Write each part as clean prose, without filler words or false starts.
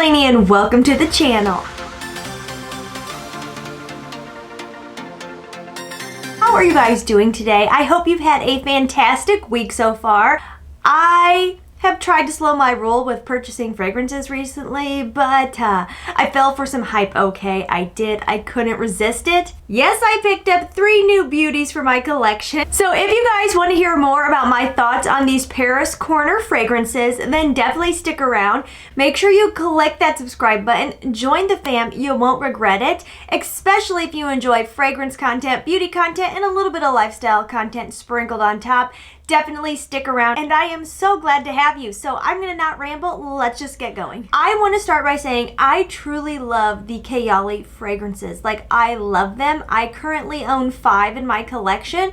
Laynie and welcome to the channel. How are you guys doing today? I hope you've had a fantastic week so far. I have tried to slow my roll with purchasing fragrances recently, but I fell for some hype, okay? I did. I couldn't resist it. Yes, I picked up 3 new beauties for my collection. So if you guys want to hear more about my thoughts on these Paris Corner fragrances, then definitely stick around. Make sure you click that subscribe button. Join the fam. You won't regret it, especially if you enjoy fragrance content, beauty content, and a little bit of lifestyle content sprinkled on top. Definitely stick around, and I am so glad to have you. So I'm gonna not ramble, let's just get going. I want to start by saying I truly love the Khair fragrances. Like, I love them. I currently own 5 in my collection,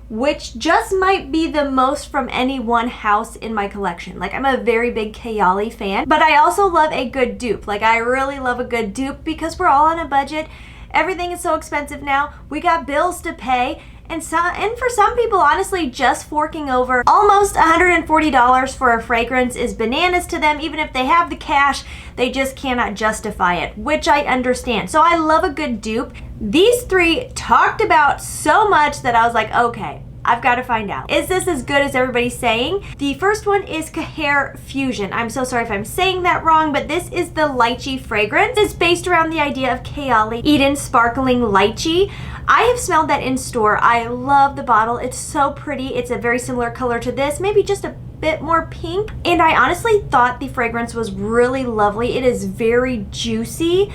which just might be the most from any one house in my collection. Like, I'm a very big Khair fan, but I also love a good dupe. Like, I really love a good dupe because we're all on a budget. Everything is so expensive now. We got bills to pay. And for some people, honestly, just forking over almost $140 for a fragrance is bananas to them. Even if they have the cash, they just cannot justify it, which I understand. So I love a good dupe. These 3 talked about so much that I was like, okay, I've got to find out. Is this as good as everybody's saying? The first one is Khair Fusion. I'm so sorry if I'm saying that wrong, but this is the lychee fragrance. It's based around the idea of Khair Eden sparkling lychee. I have smelled that in store. I love the bottle. It's so pretty. It's a very similar color to this, maybe just a bit more pink. And I honestly thought the fragrance was really lovely. It is very juicy.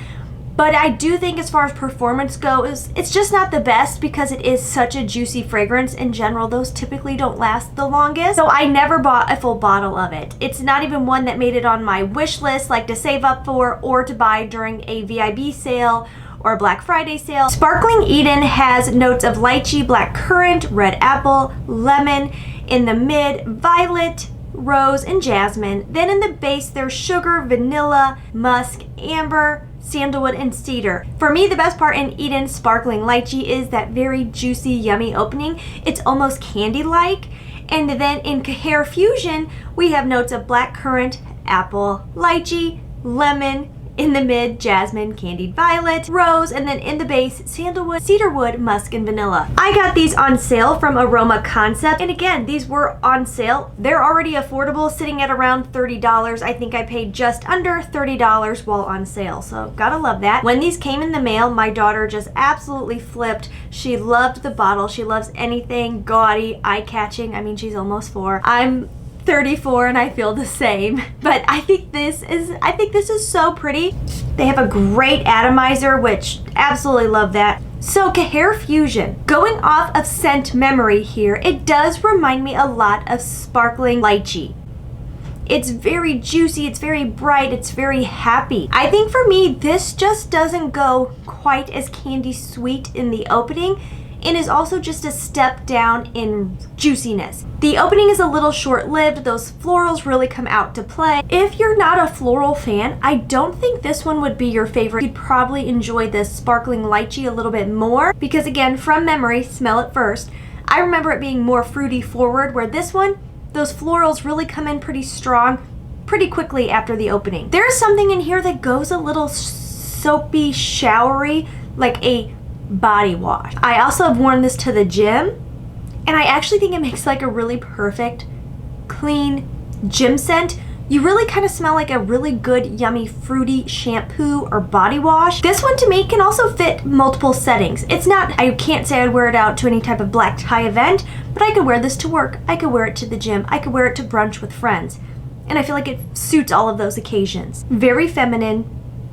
But I do think as far as performance goes, it's just not the best because it is such a juicy fragrance. In general, those typically don't last the longest. So I never bought a full bottle of it. It's not even one that made it on my wish list, like to save up for or to buy during a VIB sale or a Black Friday sale. Sparkling Eden has notes of lychee, black currant, red apple, lemon. In the mid, violet, rose, and jasmine. Then in the base, there's sugar, vanilla, musk, amber, sandalwood, and cedar. For me, the best part in Eden Sparkling Lychee is that very juicy, yummy opening. It's almost candy-like. And then in Khair Fusion, we have notes of black currant, apple, lychee, lemon, in the mid, jasmine, candied violet, rose, and then in the base, sandalwood, cedarwood, musk, and vanilla. I got these on sale from Aroma Concept, and again, these were on sale. They're already affordable, sitting at around $30. I think I paid just under $30 while on sale, so gotta love that. When these came in the mail, my daughter just absolutely flipped. She loved the bottle. She loves anything gaudy, eye-catching. I mean, she's almost 4. I'm 34 and I feel the same, but I think this is so pretty. They have a great atomizer, which absolutely love that. So Khair Fusion, going off of scent memory here, it does remind me a lot of sparkling lychee. It's very juicy, it's very bright, it's very happy. I think for me, this just doesn't go quite as candy sweet in the opening, and is also just a step down in juiciness. The opening is a little short-lived. Those florals really come out to play. If you're not a floral fan, I don't think this one would be your favorite. You'd probably enjoy this sparkling lychee a little bit more because, again, from memory, smell it first. I remember it being more fruity forward, where this one, those florals really come in pretty strong pretty quickly after the opening. There's something in here that goes a little soapy, showery, like a body wash. I also have worn this to the gym, and I actually think it makes like a really perfect, clean gym scent. You really kind of smell like a really good, yummy, fruity shampoo or body wash. This one to me can also fit multiple settings. It's not, I can't say I'd wear it out to any type of black tie event, but I could wear this to work. I could wear it to the gym. I could wear it to brunch with friends. And I feel like it suits all of those occasions. Very feminine,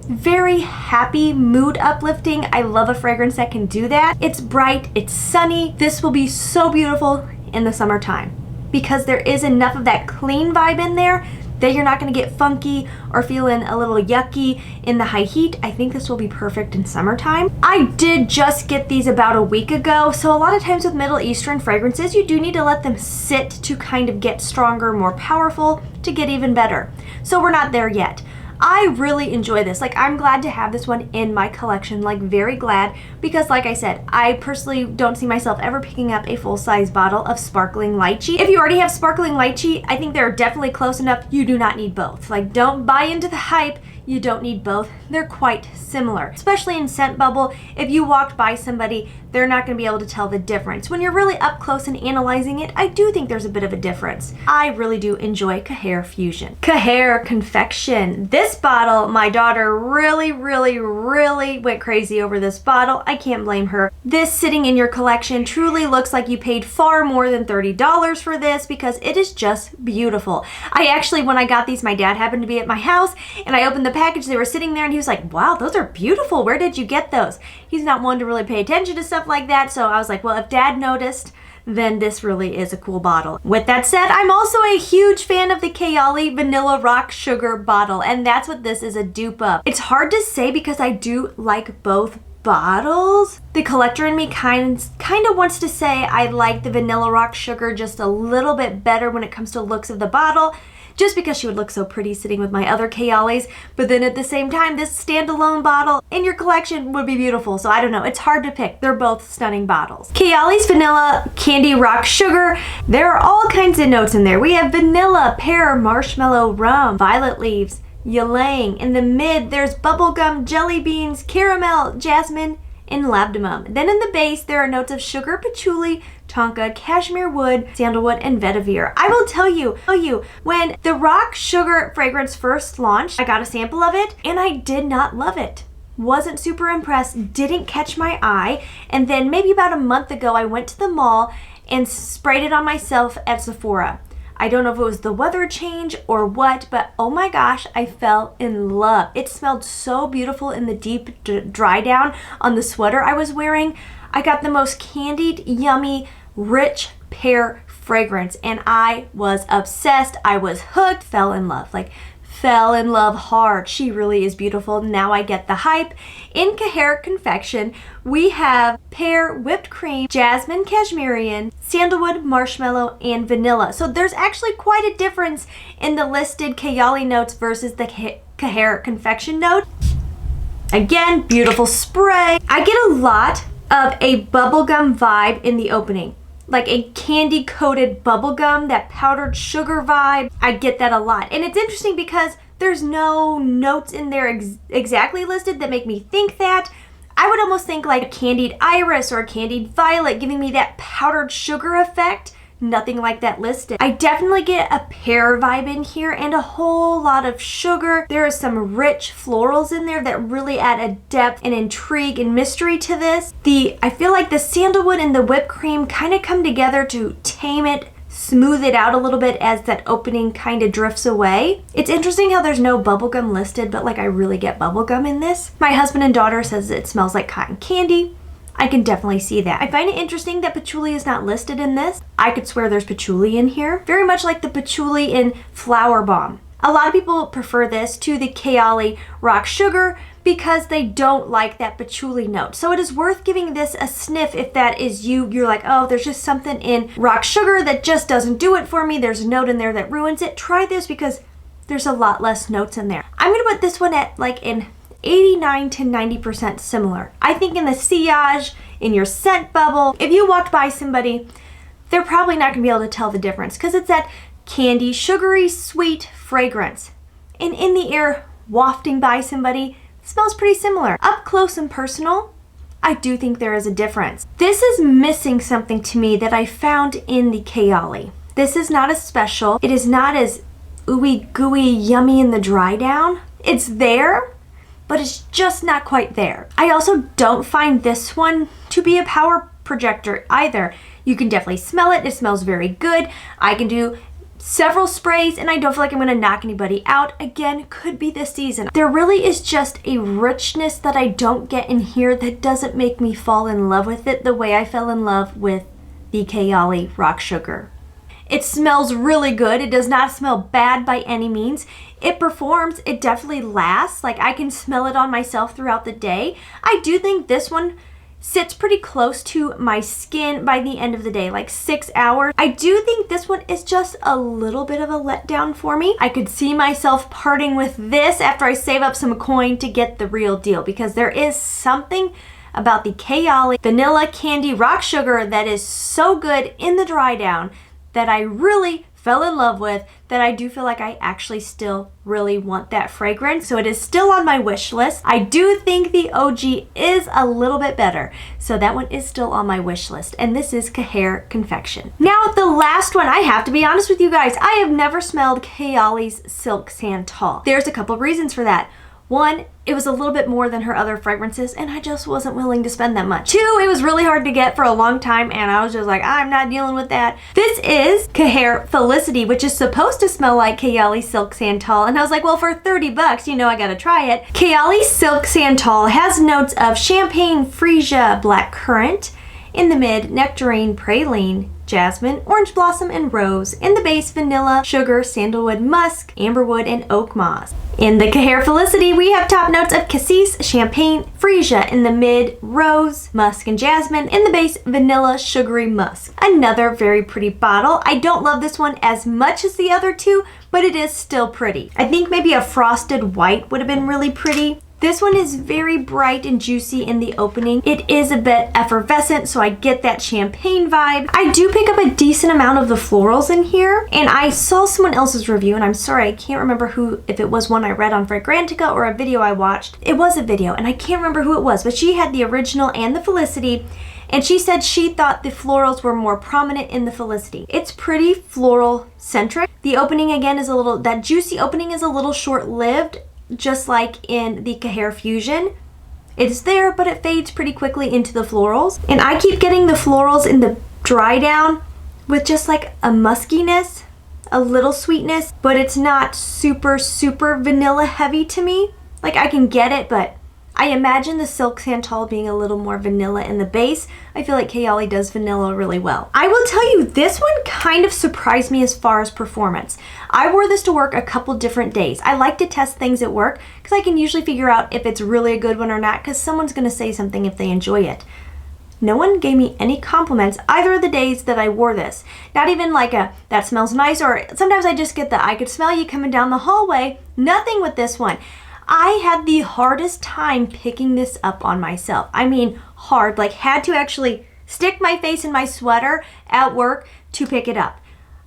very happy, mood uplifting. I love a fragrance that can do that. It's bright, it's sunny. This will be so beautiful in the summertime because there is enough of that clean vibe in there that you're not gonna get funky or feeling a little yucky in the high heat. I think this will be perfect in summertime. I did just get these about a week ago, so a lot of times with Middle Eastern fragrances, you do need to let them sit to kind of get stronger, more powerful, to get even better. So we're not there yet. I really enjoy this. Like, I'm glad to have this one in my collection, like very glad, because like I said, I personally don't see myself ever picking up a full-size bottle of sparkling lychee. If you already have sparkling lychee, I think they're definitely close enough. You do not need both. Like, don't buy into the hype. you don't need both. They're quite similar, especially in scent bubble. If you walked by somebody, they're not going to be able to tell the difference. When you're really up close and analyzing it, I do think there's a bit of a difference. I really do enjoy Khair Fusion. Khair Confection. This bottle, my daughter really went crazy over this bottle. I can't blame her. This sitting in your collection truly looks like you paid far more than $30 for this because it is just beautiful. I actually, when I got these, my dad happened to be at my house and I opened the package, they were sitting there and he was like, wow, those are beautiful. Where did you get those? He's not one to really pay attention to stuff like that. So I was like, well, if dad noticed, then this really is a cool bottle. With that said, I'm also a huge fan of the Khair Vanilla Rock Sugar bottle, and that's what this is a dupe of. It's hard to say because I do like both bottles. The collector in me kind of wants to say I like the Vanilla Rock Sugar just a little bit better when it comes to looks of the bottle, just because she would look so pretty sitting with my other Khair's, but then at the same time, this standalone bottle in your collection would be beautiful, so I don't know, it's hard to pick. They're both stunning bottles. Khair's Vanilla Candy Rock Sugar, there are all kinds of notes in there. We have vanilla, pear, marshmallow, rum, violet leaves, ylang. In the mid, there's bubblegum, jelly beans, caramel, jasmine, and labdanum. Then in the base, there are notes of sugar, patchouli, tonka, cashmere wood, sandalwood, and vetiver. I will tell you, when the rock sugar fragrance first launched, I got a sample of it and I did not love it. Wasn't super impressed, didn't catch my eye, and then maybe about a month ago, I went to the mall and sprayed it on myself at Sephora. I don't know if it was the weather change or what, but oh my gosh, I fell in love. It smelled so beautiful in the deep dry down on the sweater I was wearing. I got the most candied, yummy, rich pear fragrance and I was obsessed. I was hooked, fell in love hard. She really is beautiful. Now I get the hype. In Khair Confection, we have pear, whipped cream, jasmine, cashmere, sandalwood, marshmallow, and vanilla. So there's actually quite a difference in the listed Khair notes versus the Khair Confection note. Again, beautiful spray. I get a lot of a bubblegum vibe in the opening. Like a candy coated bubblegum, that powdered sugar vibe. I get that a lot. And it's interesting because there's no notes in there exactly listed that make me think that. I would almost think like a candied iris or a candied violet giving me that powdered sugar effect. Nothing like that listed. I definitely get a pear vibe in here and a whole lot of sugar. There is some rich florals in there that really add a depth and intrigue and mystery to this. I feel like the sandalwood and the whipped cream kind of come together to tame it, smooth it out a little bit as that opening kind of drifts away. It's interesting how there's no bubblegum listed, but like I really get bubblegum in this. My husband and daughter says it smells like cotton candy. I can definitely see that. I find it interesting that patchouli is not listed in this. I could swear there's patchouli in here. Very much like the patchouli in Flower Bomb. A lot of people prefer this to the Khair Rock Sugar because they don't like that patchouli note. So it is worth giving this a sniff if that is you. You're like, oh, there's just something in Rock Sugar that just doesn't do it for me. There's a note in there that ruins it. Try this because there's a lot less notes in there. I'm gonna put this one at like an 89 to 90% similar. I think in the sillage, in your scent bubble, if you walked by somebody, they're probably not gonna be able to tell the difference because it's that candy, sugary, sweet fragrance. And in the air, wafting by somebody, it smells pretty similar. Up close and personal, I do think there is a difference. This is missing something to me that I found in the Khair. This is not as special. It is not as ooey gooey yummy in the dry down. It's there, but it's just not quite there. I also don't find this one to be a power projector either. You can definitely smell it. It smells very good. I can do several sprays and I don't feel like I'm gonna knock anybody out. Again, could be this season. There really is just a richness that I don't get in here that doesn't make me fall in love with it the way I fell in love with the Khair Rock Sugar. It smells really good. It does not smell bad by any means. It performs. It definitely lasts. Like I can smell it on myself throughout the day. I do think this one sits pretty close to my skin by the end of the day, like 6 hours. I do think this one is just a little bit of a letdown for me. I could see myself parting with this after I save up some coin to get the real deal because there is something about the Khair Vanilla Candy Rock Sugar that is so good in the dry down that I really fell in love with, that I do feel like I actually still really want that fragrance. So it is still on my wish list. I do think the OG is a little bit better. So that one is still on my wish list. And this is Khair Confection. Now the last one, I have to be honest with you guys, I have never smelled Kayali's Silk Santal. There's a couple reasons for that. One, it was a little bit more than her other fragrances and I just wasn't willing to spend that much. Two, it was really hard to get for a long time and I was just like, I'm not dealing with that. This is Khair Felicity, which is supposed to smell like Kayali Silk Santal, and I was like, well, for 30 bucks, you know I gotta try it. Kayali Silk Santal has notes of champagne, freesia, blackcurrant, in the mid, nectarine, praline, jasmine, orange blossom, and rose. In the base, vanilla, sugar, sandalwood, musk, amberwood, and oak moss. In the Khair Felicity, we have top notes of cassis, champagne, freesia. In the mid, rose, musk, and jasmine. In the base, vanilla, sugary musk. Another very pretty bottle. I don't love this one as much as the other two, but it is still pretty. I think maybe a frosted white would have been really pretty. This one is very bright and juicy in the opening. It is a bit effervescent, so I get that champagne vibe. I do pick up a decent amount of the florals in here, and I saw someone else's review, and I'm sorry, I can't remember who, if it was one I read on Fragrantica or a video I watched. It was a video, and I can't remember who it was, but she had the original and the Felicity, and she said she thought the florals were more prominent in the Felicity. It's pretty floral centric. The opening again is a little, that juicy opening is a little short-lived, just like in the Khair Fusion. It's there, but it fades pretty quickly into the florals. And I keep getting the florals in the dry down with just like a muskiness, a little sweetness, but it's not super, super vanilla heavy to me. Like I can get it, but I imagine the Silk Santal being a little more vanilla in the base. I feel like Kayali does vanilla really well. I will tell you, this one kind of surprised me as far as performance. I wore this to work a couple different days. I like to test things at work because I can usually figure out if it's really a good one or not because someone's going to say something if they enjoy it. No one gave me any compliments either of the days that I wore this. Not even like a, that smells nice, or sometimes I just get the, I could smell you coming down the hallway. Nothing with this one. I had the hardest time picking this up on myself. I mean hard, like had to actually stick my face in my sweater at work to pick it up.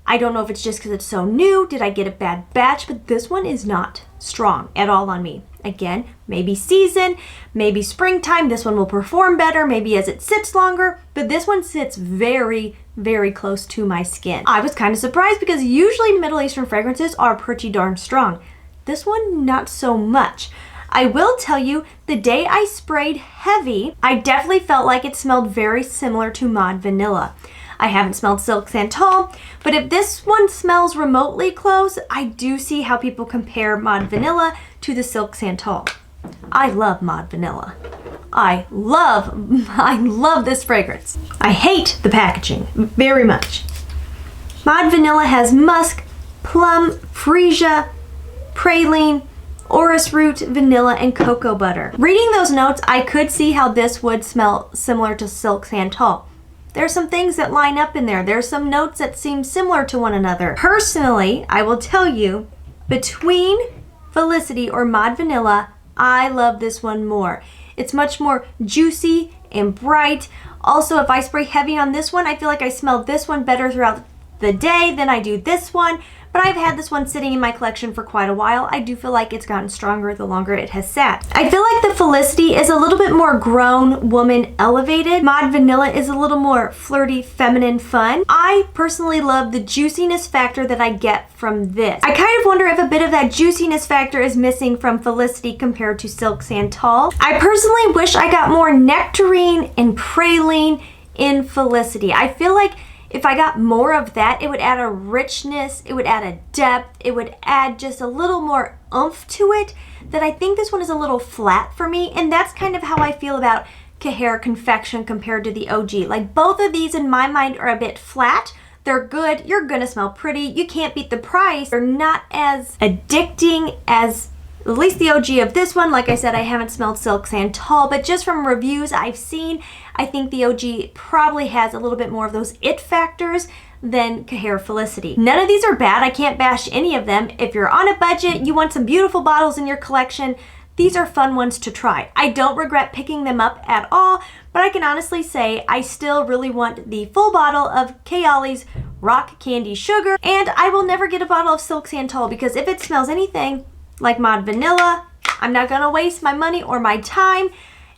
I don't know if it's just because it's so new, did I get a bad batch, but this one is not strong at all on me. Again, maybe season, maybe springtime, this one will perform better, maybe as it sits longer, but this one sits very, very close to my skin. I was kind of surprised because usually Middle Eastern fragrances are pretty darn strong. This one, not so much. I will tell you, the day I sprayed heavy, I definitely felt like it smelled very similar to Mod Vanilla. I haven't smelled Silk Santal, but if this one smells remotely close, I do see how people compare Mod Vanilla to the Silk Santal. I love Mod Vanilla. I love this fragrance. I hate the packaging very much. Mod Vanilla has musk, plum, freesia, praline, orris root, vanilla, and cocoa butter. Reading those notes, I could see how this would smell similar to Silk Santal. There's some things that line up in there. There's some notes that seem similar to one another. Personally, I will tell you, between Felicity or Mod Vanilla, I love this one more. It's much more juicy and bright. Also, if I spray heavy on this one, I feel like I smell this one better throughout the day than I do this one. But I've had this one sitting in my collection for quite a while. I do feel like it's gotten stronger the longer it has sat. I feel like the Felicity is a little bit more grown woman elevated. Mod Vanilla is a little more flirty, feminine fun. I personally love the juiciness factor that I get from this. I kind of wonder if a bit of that juiciness factor is missing from Felicity compared to Silk Santal. I personally wish I got more nectarine and praline in Felicity. I feel like if I got more of that, it would add a richness, it would add a depth, it would add just a little more oomph to it, that I think this one is a little flat for me, and that's kind of how I feel about Khair Confection compared to the OG. Like both of these in my mind are a bit flat. They're good, you're gonna smell pretty, you can't beat the price. They're not as addicting as at least the OG of this one. Like I said, I haven't smelled Silk Santal, but just from reviews I've seen, I think the OG probably has a little bit more of those it factors than Khair Felicity. None of these are bad. I can't bash any of them. If you're on a budget, you want some beautiful bottles in your collection, these are fun ones to try. I don't regret picking them up at all, but I can honestly say I still really want the full bottle of Kayali's rock candy sugar. And I will never get a bottle of Silk Santal because if it smells anything like Mod Vanilla, I'm not gonna waste my money or my time.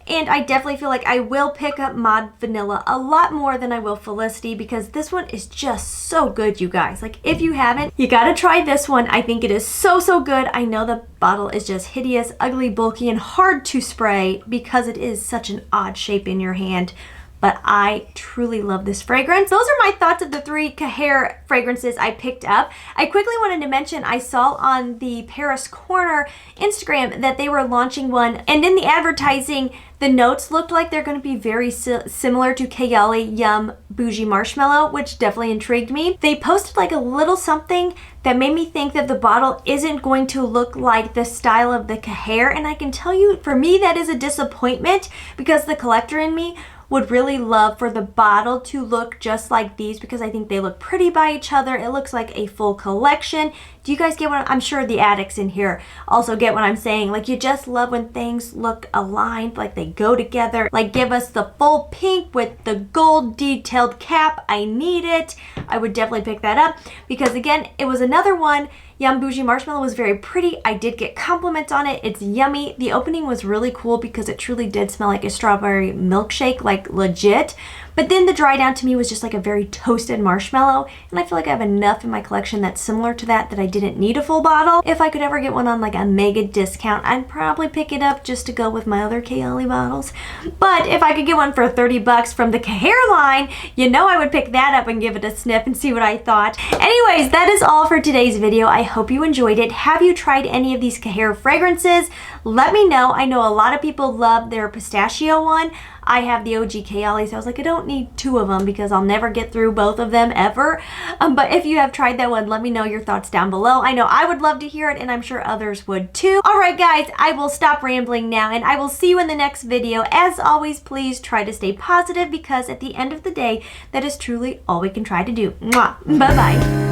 And I definitely feel like I will pick up Mod Vanilla a lot more than I will Felicity because this one is just so good, you guys. Like, if you haven't, you gotta try this one. I think it is so, so good. I know the bottle is just hideous, ugly, bulky, and hard to spray because it is such an odd shape in your hand. But I truly love this fragrance. Those are my thoughts of the 3 Khair fragrances I picked up. I quickly wanted to mention I saw on the Paris Corner Instagram that they were launching one, and in the advertising, the notes looked like they're going to be very similar to Kayali Yum Bougie Marshmallow, which definitely intrigued me. They posted like a little something that made me think that the bottle isn't going to look like the style of the Khair, and I can tell you, for me, that is a disappointment because the collector in me would really love for the bottle to look just like these because I think they look pretty by each other. It looks like a full collection. Do you guys get what I'm sure the addicts in here also get what I'm saying? Like, you just love when things look aligned, like they go together. Like, give us the full pink with the gold detailed cap. I need it. I would definitely pick that up because, again, it was another one. Yum Bougie Marshmallow was very pretty. I did get compliments on it. It's yummy. The opening was really cool because it truly did smell like a strawberry milkshake, like legit. But then the dry down to me was just like a very toasted marshmallow. And I feel like I have enough in my collection that's similar to that I didn't need a full bottle. If I could ever get one on like a mega discount, I'd probably pick it up just to go with my other Kayali bottles. But if I could get one for 30 bucks from the Khair line, you know I would pick that up and give it a sniff and see what I thought. Anyways, that is all for today's video. I hope you enjoyed it. Have you tried any of these Khair fragrances? Let me know. I know a lot of people love their pistachio one. I have the OG Kayali, so I was like, I don't need 2 of them because I'll never get through both of them ever. But if you have tried that one, let me know your thoughts down below. I know I would love to hear it, and I'm sure others would too. All right, guys, I will stop rambling now, and I will see you in the next video. As always, please try to stay positive because at the end of the day, that is truly all we can try to do. Mwah. Bye-bye.